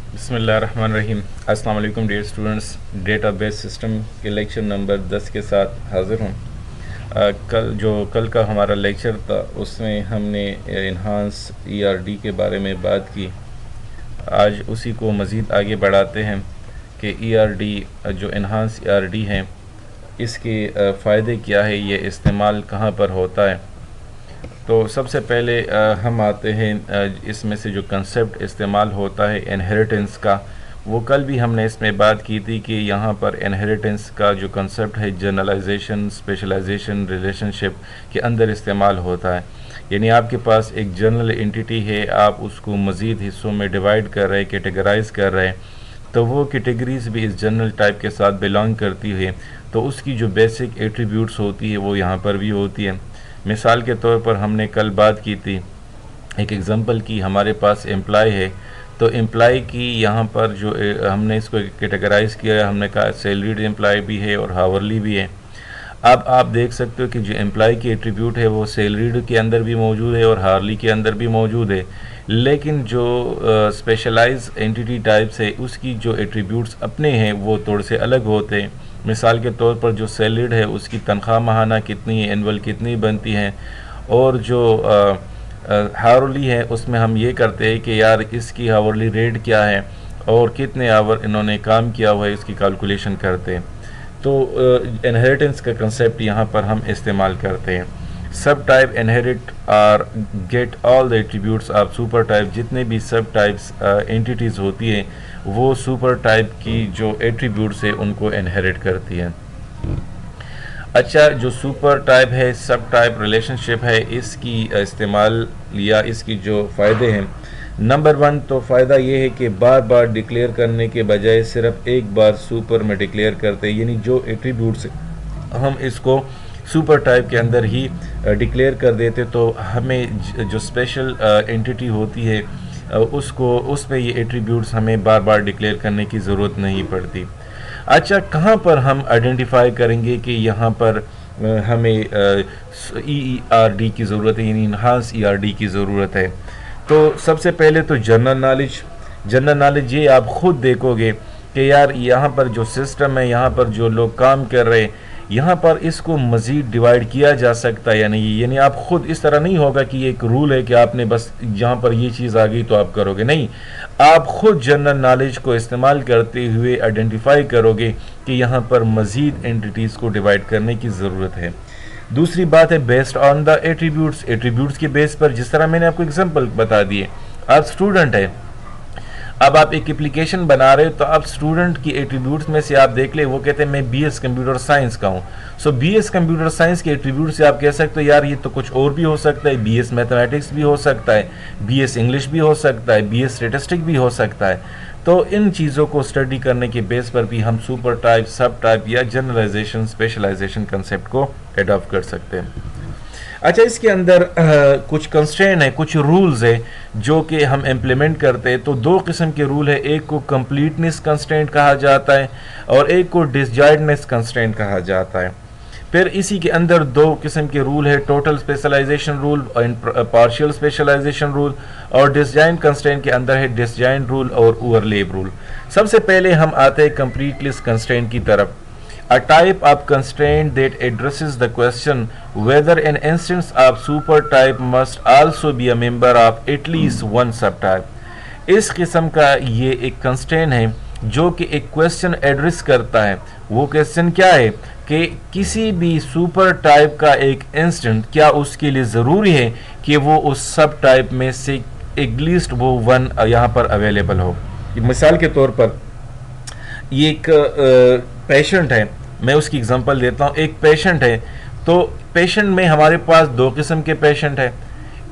बिस्मिल्लाहिर्रहमानिर्रहीम। अस्सलाम वालेकुम डियर स्टूडेंट्स। डेटाबेस सिस्टम के लेक्चर नंबर 10 के साथ हाज़िर हूँ। कल का हमारा लेक्चर था उसमें हमने इन्हांस ईआरडी के बारे में बात की। आज उसी को मज़ीद आगे बढ़ाते हैं कि ईआरडी जो इन्हांस ईआरडी हैं इसके फ़ायदे क्या है, ये इस्तेमाल कहाँ पर होता है। तो सबसे पहले हम आते हैं इसमें से जो कंसेप्ट इस्तेमाल होता है इनहेरिटेंस का। वो कल भी हमने इसमें बात की थी कि यहाँ पर इनहेरिटेंस का जो कंसेप्ट है जनरलाइजेशन, स्पेशलाइजेशन, रिलेशनशिप के अंदर इस्तेमाल होता है। यानी आपके पास एक जनरल एंटिटी है, आप उसको मज़ीद हिस्सों में डिवाइड कर रहे हैं, कैटेगराइज कर रहे हैं, तो वो कैटेगरीज भी इस जनरल टाइप के साथ बिलोंग करती है। तो उसकी जो बेसिक एट्रीब्यूट्स होती है वो यहाँ पर भी होती है। मिसाल के तौर पर हमने कल बात की थी, एक एग्ज़ाम्पल की, हमारे पास एम्प्लॉय है, तो एम्प्लॉय की यहाँ पर जो हमने इसको कैटेगराइज किया, हमने कहा सैलरीड एम्प्लॉय भी है और हावरली भी है। अब आप देख सकते हो कि जो एम्प्लॉय की एट्रीब्यूट है वो सैलरीड के अंदर भी मौजूद है और हावरली के अंदर भी मौजूद है, लेकिन जो स्पेशलाइज एंटिटी टाइप्स है उसकी जो एट्रीब्यूट्स अपने हैं वो थोड़े से अलग होते हैं। मिसाल के तौर पर जो सैलरीड है उसकी तनख्वाह माहाना कितनी है, एनुअल कितनी बनती है, और जो हावरली है उसमें हम ये करते हैं कि यार इसकी हावरली रेट क्या है और कितने आवर इन्होंने काम किया हुआ है, इसकी कैलकुलेशन करते हैं। तो इनहेरिटेंस का कंसेप्ट यहाँ पर हम इस्तेमाल करते हैं। Sub type inherit or get all the attributes of super type. जितने भी सब टाइप्स एंटिटीज़ होती हैं वो सुपर टाइप की जो एट्रीब्यूट्स है उनको इनहेरिट करती हैं। अच्छा, जो सुपर टाइप है, सब टाइप रिलेशनशिप है, इसकी इस्तेमाल या इसकी जो फ़ायदे हैं, नंबर 1 तो फ़ायदा ये है कि बार बार डिक्लेयर करने के बजाय सिर्फ एक बार सुपर में डिक्लेयर करते हैं। यानी जो एट्रीब्यूट्स हम इसको सुपर टाइप के अंदर ही डिक्लेयर कर देते, तो हमें जो स्पेशल एंटिटी होती है उसको उसमें ये एट्रीब्यूट्स हमें बार बार डिक्लेयर करने की ज़रूरत नहीं पड़ती। अच्छा, कहाँ पर हम आइडेंटिफाई करेंगे कि यहाँ पर हमें EERD की ज़रूरत है, यानी इन्हांस ERD की ज़रूरत है। तो सबसे पहले तो जनरल नॉलेज ये आप ख़ुद देखोगे कि यार यहाँ पर जो सिस्टम है, यहाँ पर जो लोग काम कर रहे हैं, यहाँ पर इसको मज़ीद डिवाइड किया जा सकता है या नहीं। यानी आप ख़ुद इस तरह नहीं होगा कि ये एक रूल है कि आपने बस यहाँ पर ये चीज़ आ गई तो आप करोगे, नहीं। आप ख़ुद जनरल नॉलेज को इस्तेमाल करते हुए आइडेंटिफाई करोगे कि यहाँ पर मज़ीद एंटिटीज़ को डिवाइड करने की ज़रूरत है। दूसरी बात है बेस्ड ऑन द एट्रीब्यूट्स के बेस पर। जिस तरह मैंने आपको एग्जांपल बता दिए, आप स्टूडेंट है, अब आप एक एप्लीकेशन बना रहे हो, तो आप स्टूडेंट की एट्रीब्यूट्स में से आप देख ले, वो कहते हैं मैं BS कंप्यूटर साइंस का हूँ। सो BS कंप्यूटर साइंस के एट्रीब्यूट से आप कह सकते हो यार ये तो कुछ और भी हो सकता है, BS मैथमेटिक्स भी हो सकता है, BS इंग्लिश भी हो सकता है, BS स्टैटिस्टिक भी हो सकता है। तो इन चीज़ों को स्टडी करने के बेस पर भी हम सुपर टाइप, सब टाइप या जनरलाइजेशन, स्पेशलाइजेशन कंसेप्ट को एडॉप्ट कर सकते हैं। अच्छा, इसके अंदर कुछ कंस्ट्रेंट है, कुछ रूल्स है जो कि हम इम्प्लीमेंट करते हैं। तो दो किस्म के रूल है, एक को कंप्लीटनेस कंस्ट्रेंट कहा जाता है और एक को डिसजॉइंटनेस कंस्ट्रेंट कहा जाता है। फिर इसी के अंदर दो किस्म के रूल है, total specialisation rule and partial specialisation rule, और डिसजॉइंट कंस्ट्रेंट के अंदर है डिसजॉइंट रूल और ओवरलैप रूल। सबसे पहले हम आते हैं कंप्लीटनेस कंस्ट्रेंट की तरफ। A type of constraint that addresses the question whether an instance of supertype must also be a member of at least one subtype. इस किस्म का ये एक कंस्ट्रेंट है जो कि एक क्वेश्चन एड्रेस करता है। वो क्वेश्चन क्या है कि किसी भी सुपर टाइप का एक इंस्टेंट क्या उसके लिए ज़रूरी है कि वो उस सब टाइप में से एटलीस्ट वो वन यहाँ पर अवेलेबल हो। मिसाल के तौर पर ये एक पेशेंट है, मैं उसकी एग्जांपल देता हूँ। एक पेशेंट है, तो पेशेंट में हमारे पास दो किस्म के पेशेंट है,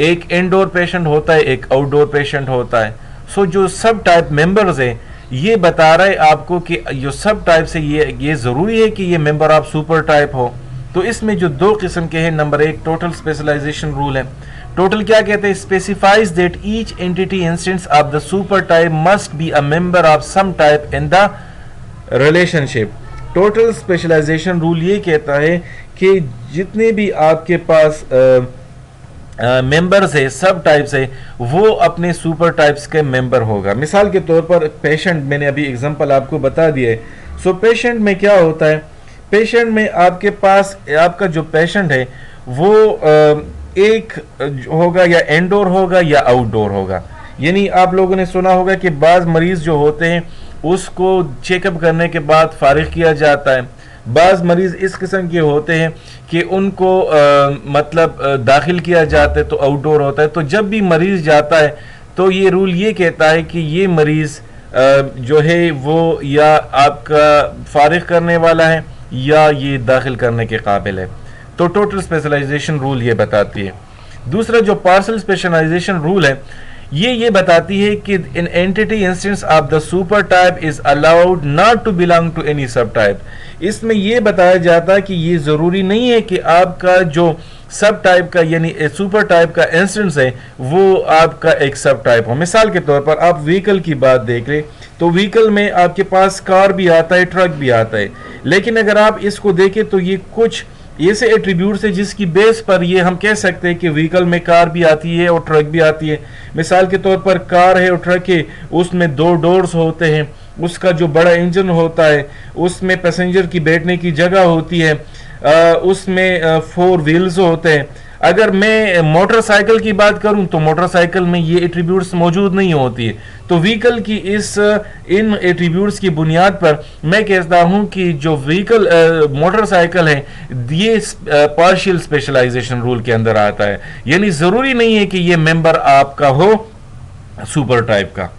एक इंडोर पेशेंट होता है, एक आउटडोर पेशेंट होता है। सो जो सब टाइप मेंबर्स है ये बता रहा है आपको कि जो सब टाइप से ये ज़रूरी है कि ये मेंबर ऑफ सुपर टाइप हो। तो इसमें जो दो किस्म के हैं, नंबर एक टोटल स्पेशलाइजेशन रूल है। टोटल क्या कहते हैं? Specifies that each entity instance of the super type must be a member of some type in the relationship. Total specialisation rule ये कहता है कि जितने भी आपके पास मेंबर्स है, सब टाइप्स है, वो अपने सुपर टाइप्स के मेंबर होगा। मिसाल के तौर पर पेशेंट, मैंने अभी एग्जांपल आपको बता दिया है। सो पेशेंट में क्या होता है, पेशेंट में आपके पास आपका जो पेशेंट है वो एक होगा या इंडोर होगा या आउटडोर होगा। यानी आप लोगों ने सुना होगा कि बाज़ मरीज जो होते हैं उसको चेकअप करने के बाद फारिग किया जाता है। बाज़ मरीज इस किस्म के होते हैं कि उनको मतलब दाखिल किया जाता है तो आउटडोर होता है। तो जब भी मरीज जाता है तो ये रूल ये कहता है कि ये मरीज जो है वो या आपका फारिग करने वाला है या ये दाखिल करने के काबिल है। तो टोटल स्पेशलाइजेशन रूल ये बताती है। दूसरा जो पार्सल स्पेशलाइजेशन रूल है ये बताती है कि in entity instance of the super type is allowed not to belong to any subtype. इसमें यह बताया जाता है कि ये जरूरी नहीं है कि आपका जो सब टाइप का यानी सुपर टाइप का इंस्टेंस है वो आपका एक सब टाइप हो। मिसाल के तौर पर आप व्हीकल की बात देख रहे तो व्हीकल में आपके पास कार भी आता है, ट्रक भी आता है, लेकिन अगर आप इसको देखें तो ये कुछ ऐसे एट्रीब्यूट्स है जिसकी बेस पर ये हम कह सकते हैं कि व्हीकल में कार भी आती है और ट्रक भी आती है। मिसाल के तौर पर कार है और ट्रक है, उसमें 2 डोर्स होते हैं, उसका जो बड़ा इंजन होता है, उसमें पैसेंजर की बैठने की जगह होती है, उसमें 4 व्हील्स होते हैं। अगर मैं मोटरसाइकिल की बात करूं तो मोटरसाइकिल में ये एट्रीब्यूट्स मौजूद नहीं होती है। तो व्हीकल की इन एट्रीब्यूट्स की बुनियाद पर मैं कहता हूं कि जो व्हीकल मोटरसाइकिल है ये पार्शियल स्पेशलाइजेशन रूल के अंदर आता है। यानी जरूरी नहीं है कि ये मेंबर आपका हो सुपर टाइप का।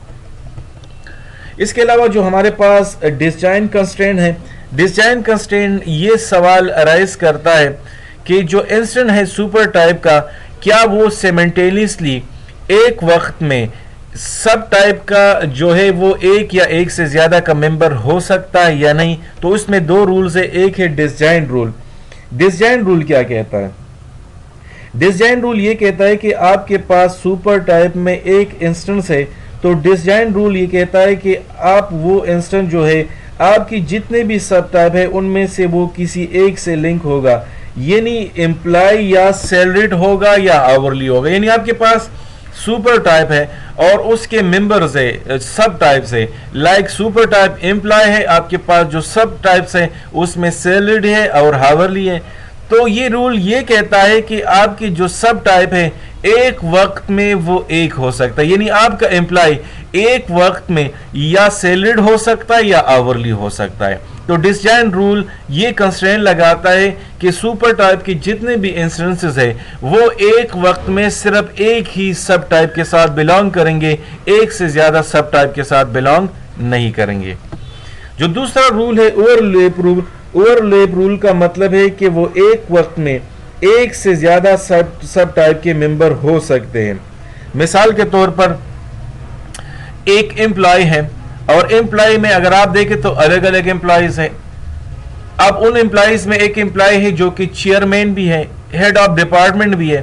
इसके अलावा जो हमारे पास डिसजॉइंट कंस्ट्रेंट है, डिसजॉइंट कंस्ट्रेंट ये सवाल अराइज करता है कि जो इंस्टेंट है सुपर टाइप का क्या वो सिमेंटेनियसली एक वक्त में सब टाइप का जो है वो एक या एक से ज्यादा का मेंबर हो सकता है या नहीं। तो इसमें 2 रूल्स है, एक है डिसजॉइंट रूल। डिसजॉइंट रूल क्या कहता है? डिसजॉइंट रूल ये कहता है कि आपके पास सुपर टाइप में एक इंस्टेंस है, तो डिसजॉइंट रूल ये कहता है कि आप वो इंस्टेंस जो है आपकी जितने भी सब टाइप है उनमें से वो किसी एक से लिंक होगा, यानी एम्प्लॉय या सैलरीड होगा या आवरली होगा। यानी आपके पास सुपर टाइप है और उसके मेंबर्स है सब टाइप्स है, लाइक सुपर टाइप एम्प्लॉय है, आपके पास जो सब टाइप्स है उसमें सैलरीड है और हावरली है। तो ये रूल ये कहता है कि आपकी जो सब टाइप है एक वक्त में वो एक हो सकता है, यानी आपका एम्प्लॉय एक वक्त में या सैलरीड हो सकता है या आवरली हो सकता है। तो डिसजॉइंट रूल ये कंस्ट्रेंट लगाता है कि सुपर टाइप के जितने भी इंस्टेंसेस है वो एक वक्त में सिर्फ एक ही सब टाइप के साथ बिलोंग करेंगे, एक से ज्यादा सब टाइप के साथ बिलोंग नहीं करेंगे। जो दूसरा रूल है ओवरलैप रूल, ओवरलैप रूल का मतलब है कि वो एक वक्त में एक से ज्यादा सब टाइप के मेंबर हो सकते हैं। मिसाल के तौर पर एक एम्प्लॉय है और एम्प्लॉय में अगर आप देखें तो अलग अलग एम्प्लॉयज हैं। अब उन एम्प्लॉयज में एक एम्प्लॉय है जो कि चेयरमैन भी है, हेड ऑफ डिपार्टमेंट भी है।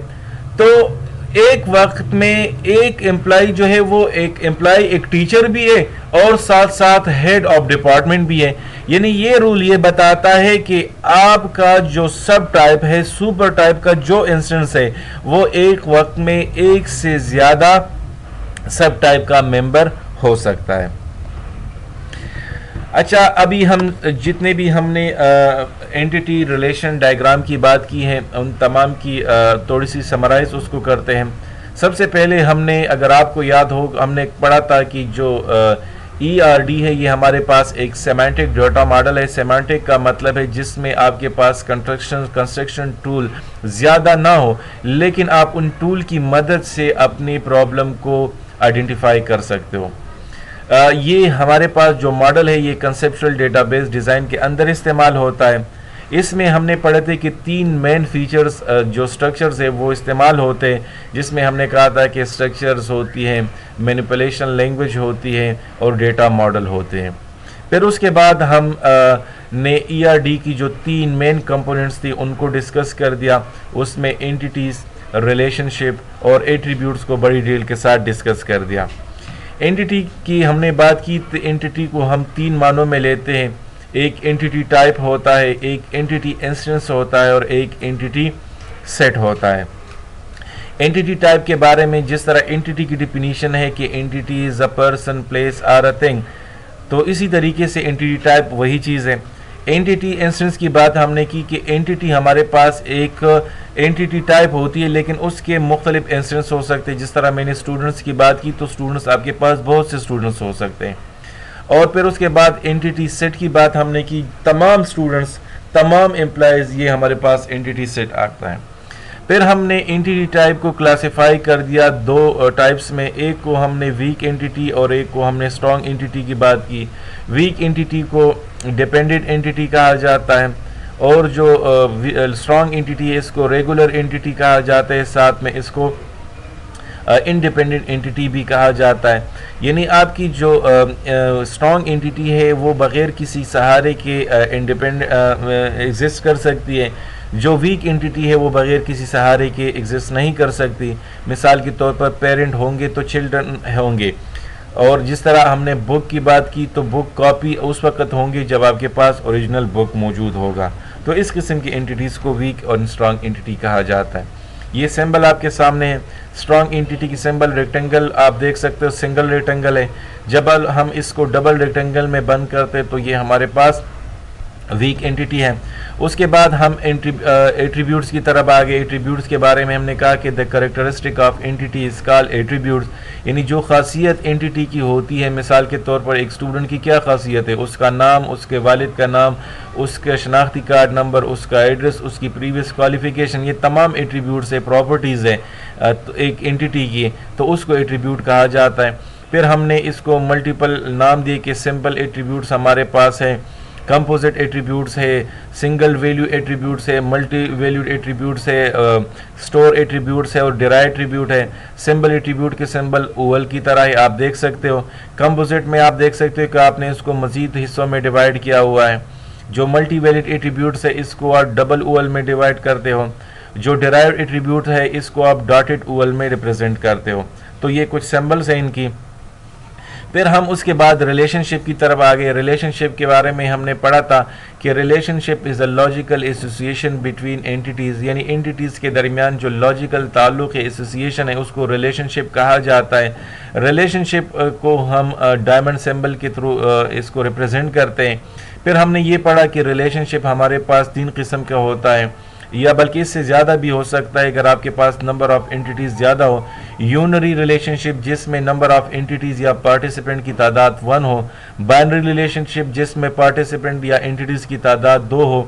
तो एक वक्त में एक एम्प्लॉय जो है वो एक एम्प्लॉय एक टीचर भी है और साथ साथ हेड ऑफ डिपार्टमेंट भी है। यानी ये रूल ये बताता है कि आपका जो सब टाइप है सुपर टाइप का जो इंस्टेंस है वो एक वक्त में एक से ज्यादा सब टाइप का मेंबर हो सकता है। अच्छा, अभी हम जितने भी हमने एंटिटी रिलेशन डायग्राम की बात की है उन तमाम की थोड़ी सी समराइज उसको करते हैं। सबसे पहले हमने, अगर आपको याद हो, हमने पढ़ा था कि जो ERD है ये हमारे पास एक सेमांटिक डाटा मॉडल है। सेमांटिक का मतलब है जिसमें आपके पास कंस्ट्रक्शन टूल ज़्यादा ना हो लेकिन आप उन टूल की मदद से अपनी प्रॉब्लम को आइडेंटिफाई कर सकते हो। ये हमारे पास जो मॉडल है ये कंसेप्चुअल डेटाबेस डिज़ाइन के अंदर इस्तेमाल होता है। इसमें हमने पढ़े थे कि 3 मेन फीचर्स जो स्ट्रक्चर्स है वो इस्तेमाल होते हैं, जिसमें हमने कहा था कि स्ट्रक्चर्स होती हैं, मैनिपुलेशन लैंग्वेज होती है और डेटा मॉडल होते हैं। फिर उसके बाद हम ने ERD की जो 3 मेन कंपोनेंट्स थी उनको डिस्कस कर दिया। उसमें एंटिटीज़, रिलेशनशिप और एट्रीब्यूट्स को बड़ी डिटेल के साथ डिस्कस कर दिया। एंटिटी की हमने बात की तो एंटिटी को हम 3 मानों में लेते हैं। एक एंटिटी टाइप होता है, एक एंटिटी इंस्टेंस होता है और एक एंटिटी सेट होता है। एंटिटी टाइप के बारे में जिस तरह एंटिटी की डिफिनीशन है कि entity is a person, place or a thing, तो इसी तरीके से एंटिटी टाइप वही चीज़ है। एंटिटी इंस्टेंस की बात हमने की कि एंटिटी हमारे पास एक एंटिटी टाइप होती है, लेकिन उसके मुख्तलिफ इंस्टेंस हो सकते हैं। जिस तरह मैंने स्टूडेंट्स की बात की, तो स्टूडेंट्स आपके पास बहुत से स्टूडेंट्स हो सकते हैं। और फिर उसके बाद एंटिटी सेट की बात हमने की, तमाम स्टूडेंट्स, तमाम एम्प्लॉयज़, ये हमारे पास एंटिटी सेट आता है। फिर हमने एंटिटी टाइप को क्लासिफाई कर दिया दो टाइप्स में, एक को हमने वीक एंटिटी और एक को हमने स्ट्रॉन्ग एंटिटी की बात की। वीक एंटिटी को डिपेंडेंट एंटिटी कहा जाता है, और जो स्ट्रॉन्ग एंटिटी है इसको रेगुलर एंटिटी कहा जाता है, साथ में इसको इंडिपेंडेंट एंटिटी भी कहा जाता है। यानी आपकी जो स्ट्रॉन्ग एंटिटी है वो बग़ैर किसी सहारे के इंडिपेंडेंट एग्जिस्ट कर सकती है। जो वीक एंटिटी है वो बग़ैर किसी सहारे के एग्जिस्ट नहीं कर सकती। मिसाल के तौर पर पेरेंट होंगे तो चिल्ड्रन होंगे, और जिस तरह हमने बुक की बात की, तो बुक कॉपी उस वक्त होंगे जब आपके पास ओरिजिनल बुक मौजूद होगा। तो इस किस्म की एंटिटीज़ को वीक और स्ट्रॉन्ग एंटिटी कहा जाता है। ये सिंबल आपके सामने है। स्ट्रॉन्ग एंटिटी की सिंबल रेक्टेंगल आप देख सकते हो, सिंगल रेक्टेंगल है। जब हम इसको डबल रेक्टेंगल में बंद करते हैं तो ये हमारे पास वीक एंटिटी है। उसके बाद हम एट्रीब्यूट्स की तरफ आ गए। एट्रीब्यूट्स के बारे में हमने कहा कि the characteristic of entity is called attributes, यानी जो खासियत एंटिटी की होती है। मिसाल के तौर पर एक स्टूडेंट की क्या खासियत है? उसका नाम, उसके वालिद का नाम, उसका शनाख्ती कार्ड नंबर, उसका एड्रेस, उसकी प्रीवियस क्वालिफिकेशन, ये तमाम एट्रीब्यूट्स है, प्रॉपर्टीज़ है एक एंटिटी की, तो उसको एट्रीब्यूट कहा जाता है। फिर हमने इसको मल्टीपल नाम दिए कि सिंपल एट्रीब्यूट्स हमारे पास है, कंपोजिट एट्रीब्यूट्स है, सिंगल वैल्यू एट्रीब्यूट्स है, मल्टी वैल्यूड एट्रीब्यूट्स है, स्टोर एट्रीब्यूट्स है और डिराइव एट्रीब्यूट है। सिंबल एट्रीब्यूट के सिंबल ओवल की तरह है, आप देख सकते हो। कंपोजिट में आप देख सकते हो कि आपने इसको मजीद हिस्सों में डिवाइड किया हुआ है। जो मल्टी वैल्यूड एट्रीब्यूट्स है इसको आप डबल ओवल में डिवाइड करते हो। जो डिराइव एट्रीब्यूट है इसको आप डॉटेड ओवल में रिप्रेजेंट करते हो। तो ये कुछ सिंबल्स हैं इनकी। फिर हम उसके बाद रिलेशनशिप की तरफ आ गए। रिलेशनशिप के बारे में हमने पढ़ा था कि relationship is a logical association between entities, यानी एंटिटीज़ के दरमियान जो लॉजिकल ताल्लुक़ है, एसोसिएशन है, उसको रिलेशनशिप कहा जाता है। रिलेशनशिप को हम डायमंड सिंबल के थ्रू इसको रिप्रेजेंट करते हैं। फिर हमने ये पढ़ा कि रिलेशनशिप हमारे पास 3 किस्म का होता है, या बल्कि इससे ज़्यादा भी हो सकता है अगर आपके पास नंबर ऑफ़ एंटिटीज़ ज़्यादा हो। यूनरी रिलेशनशिप जिसमें नंबर ऑफ़ एंटिटीज़ या पार्टिसिपेंट की तादाद 1 हो। बाइनरी रिलेशनशिप जिसमें पार्टिसिपेंट या एंटिटीज़ की तादाद 2 हो।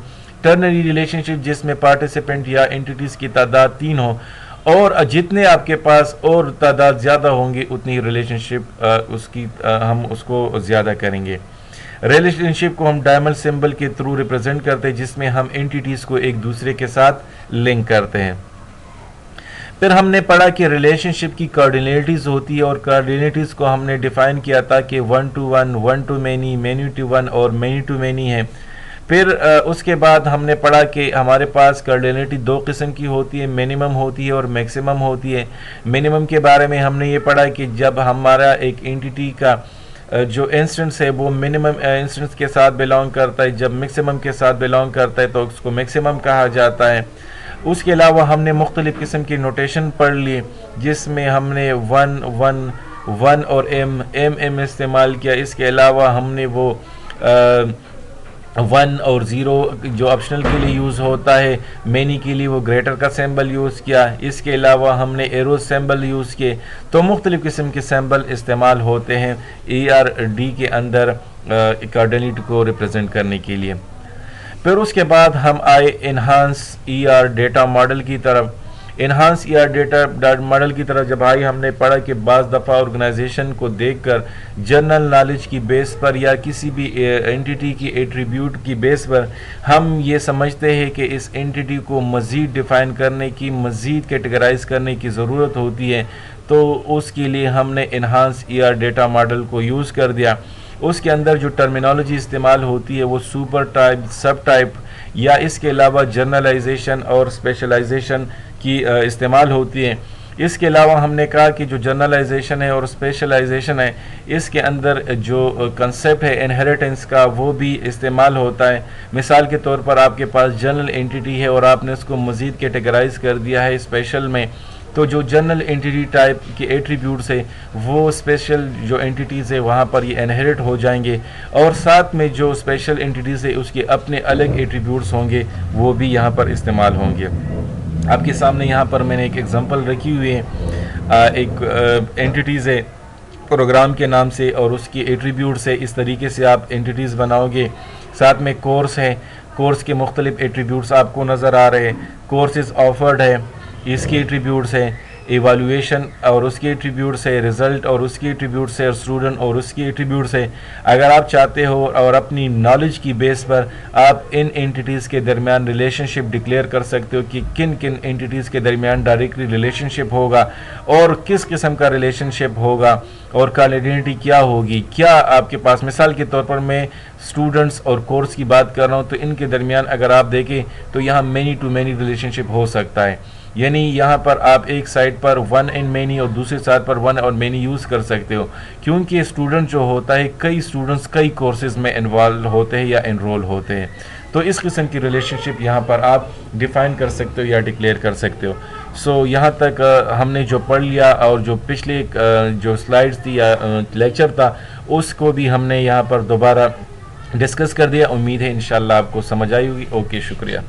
टर्नरी रिलेशनशिप जिसमें पार्टिसिपेंट या एंटिटीज़ की तादाद 3 हो। और जितने आपके पास और तादाद ज़्यादा होंगे उतनी रिलेशनशिप हम उसको ज़्यादा करेंगे। रिलेशनशिप को हम डायमंड सिंबल के थ्रू रिप्रेजेंट करते हैं, जिसमें हम एंटिटीज़ को एक दूसरे के साथ लिंक करते हैं। फिर हमने पढ़ा कि रिलेशनशिप की कोऑर्डिनेटिव्स होती है, और कोऑर्डिनेटिव्स को हमने डिफाइन किया था कि 1 to 1, 1 to many, many to 1 और many to many है। फिर उसके बाद हमने पढ़ा कि हमारे पास कोऑर्डिनेटिव 2 किस्म की होती है, मिनिमम होती है और मैक्सिमम होती है। मिनिमम के बारे में हमने ये पढ़ा कि जब हमारा एक एंटिटी का जो इंस्टेंस है वो मिनिमम इंस्टेंस के साथ बिलोंग करता है, जब मैक्सिमम के साथ बिलोंग करता है तो उसको मैक्सिमम कहा जाता है। उसके अलावा हमने मुख्तलिफ़ किस्म की नोटेशन पढ़ ली, जिसमें हमने 1, 1, 1 और m इस्तेमाल किया। इसके अलावा हमने वो 1 और 0 जो ऑप्शनल के लिए यूज़ होता है, मैनी के लिए वो ग्रेटर का सिंबल यूज़ किया। इसके अलावा हमने एरो सिंबल यूज़ किए। तो मुख्तलिफ़ किस्म के सिंबल इस्तेमाल होते हैं ERD के अंदर कोऑर्डिनेट को रिप्रेजेंट करने के लिए। फिर उसके बाद हम आए इन्हांस ER डेटा मॉडल की तरफ। इन्हांस ER डेटा मॉडल की तरफ जब आई, हमने पढ़ा कि बाज़ दफ़ा ऑर्गेनाइजेशन को देखकर जनरल नॉलेज की बेस पर या किसी भी एंटिटी की एट्रीब्यूट की बेस पर हम ये समझते हैं कि इस एंटिटी को मज़ीद डिफ़ाइन करने की, मज़ीद कैटेगराइज करने की ज़रूरत होती है। तो उसके लिए हमने इन्हांस ER डेटा मॉडल को यूज़ कर दिया। उसके अंदर जो टर्मिनोलॉजी इस्तेमाल होती है वो सुपर टाइप, सब टाइप या इसके अलावा जनरलाइजेशन और स्पेशलाइजेशन की इस्तेमाल होती है। इसके अलावा हमने कहा कि जो जनरलाइजेशन है और स्पेशलाइजेशन है, इसके अंदर जो कंसेप्ट है इनहेरिटेंस का वो भी इस्तेमाल होता है। मिसाल के तौर पर आपके पास जनरल एंटिटी है और आपने उसको मज़ीद कैटेगराइज कर दिया है स्पेशल में, तो जो जनरल एंटिटी टाइप के एट्रीब्यूट्स है वो स्पेशल जो एंटिटीज़ है वहाँ पर ये इनहेरिट हो जाएंगे, और साथ में जो स्पेशल एंटिटीज़ है उसके अपने अलग एट्रीब्यूट्स होंगे, वो भी यहाँ पर इस्तेमाल होंगे। आपके सामने यहाँ पर मैंने एक एग्जांपल रखी हुई है, एक एंटिटीज़ है प्रोग्राम के नाम से और उसकी एट्रीब्यूट्स है। इस तरीके से आप एंटिटीज़ बनाओगे। साथ में कोर्स है, कोर्स के मुख्तलिफ एट्रीब्यूट्स आपको नज़र आ रहे हैं। कोर्स इज़ ऑफर्ड है, इसकी एट्रीब्यूट्स है। एवालुएशन और उसकी एट्रीब्यूट्स है। रिज़ल्ट और उसकी एट्रीब्यूट्स है। और स्टूडेंट और उसकी एट्रीब्यूट्स है। अगर आप चाहते हो और अपनी नॉलेज की बेस पर आप इन एंटिटीज़ के दरमियान रिलेशनशिप डिक्लेयर कर सकते हो कि किन किन एंटिटीज़ के दरमियान डायरेक्टली रिलेशनशिप होगा और किस किस्म का रिलेशनशिप होगा और कॉलिडिटी क्या होगी। क्या आपके पास, मिसाल के तौर पर मैं स्टूडेंट्स और कोर्स की बात कर रहा हूँ, तो इनके दरमियान अगर आप देखें तो यहाँ मैनी टू मैनी रिलेशनशिप हो सकता है। यानी यहाँ पर आप एक साइड पर वन एंड मैनी और दूसरी साइड पर वन और मैनी यूज़ कर सकते हो, क्योंकि स्टूडेंट जो होता है कई स्टूडेंट्स कई कोर्सेज में इन्वॉल्व होते हैं या इनरोल होते हैं। तो इस किस्म की रिलेशनशिप यहाँ पर आप डिफ़ाइन कर सकते हो या डिक्लेयर कर सकते हो। सो यहाँ तक हमने जो पढ़ लिया और जो पिछले जो स्लाइड्स थी या लेक्चर था उसको भी हमने यहाँ पर दोबारा डिस्कस कर दिया। उम्मीद है इंशाल्लाह आपको समझ आई होगी। ओके, शुक्रिया।